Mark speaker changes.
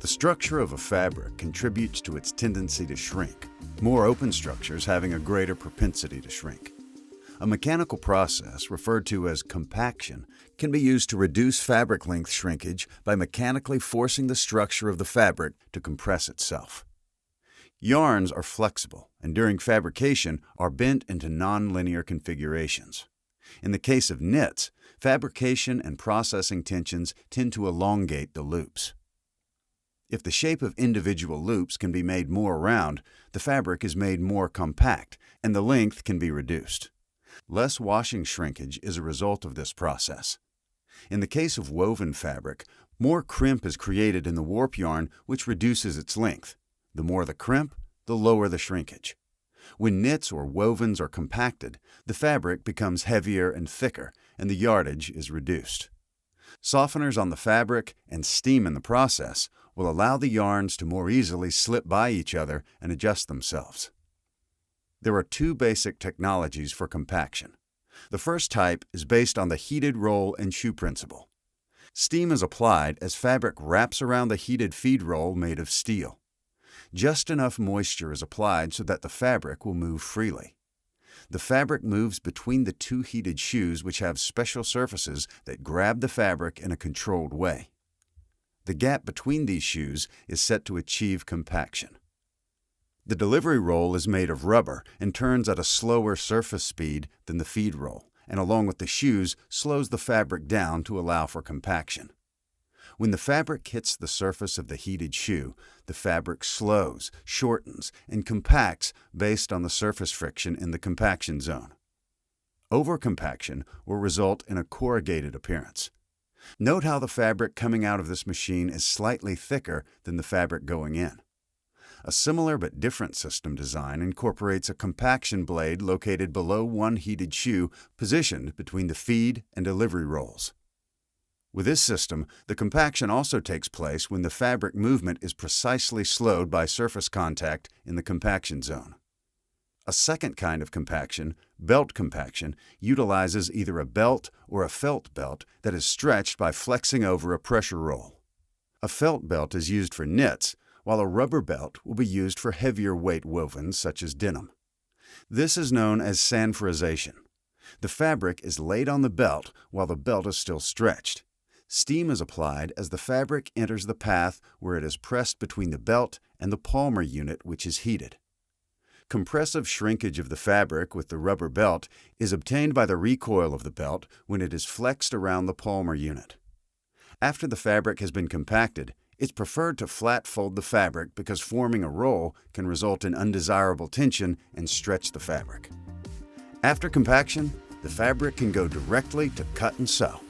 Speaker 1: The structure of a fabric contributes to its tendency to shrink, more open structures having a greater propensity to shrink. A mechanical process, referred to as compaction, can be used to reduce fabric length shrinkage by mechanically forcing the structure of the fabric to compress itself. Yarns are flexible and during fabrication are bent into nonlinear configurations. In the case of knits, fabrication and processing tensions tend to elongate the loops. If the shape of individual loops can be made more round, the fabric is made more compact and the length can be reduced. Less washing shrinkage is a result of this process. In the case of woven fabric, more crimp is created in the warp yarn, which reduces its length. The more the crimp, the lower the shrinkage. When knits or wovens are compacted, the fabric becomes heavier and thicker, and the yardage is reduced. Softeners on the fabric and steam in the process will allow the yarns to more easily slip by each other and adjust themselves. There are two basic technologies for compaction. The first type is based on the heated roll and shoe principle. Steam is applied as fabric wraps around the heated feed roll made of steel. Just enough moisture is applied so that the fabric will move freely. The fabric moves between the two heated shoes, which have special surfaces that grab the fabric in a controlled way. The gap between these shoes is set to achieve compaction. The delivery roll is made of rubber and turns at a slower surface speed than the feed roll, and along with the shoes, slows the fabric down to allow for compaction. When the fabric hits the surface of the heated shoe, the fabric slows, shortens, and compacts based on the surface friction in the compaction zone. Overcompaction will result in a corrugated appearance. Note how the fabric coming out of this machine is slightly thicker than the fabric going in. A similar but different system design incorporates a compaction blade located below one heated shoe positioned between the feed and delivery rolls. With this system, the compaction also takes place when the fabric movement is precisely slowed by surface contact in the compaction zone. A second kind of compaction, belt compaction, utilizes either a belt or a felt belt that is stretched by flexing over a pressure roll. A felt belt is used for knits, while a rubber belt will be used for heavier weight wovens such as denim. This is known as sanforization. The fabric is laid on the belt while the belt is still stretched. Steam is applied as the fabric enters the path where it is pressed between the belt and the palmer unit, which is heated. Compressive shrinkage of the fabric with the rubber belt is obtained by the recoil of the belt when it is flexed around the palmer unit. After the fabric has been compacted, it's preferred to flat fold the fabric because forming a roll can result in undesirable tension and stretch the fabric. After compaction, the fabric can go directly to cut and sew.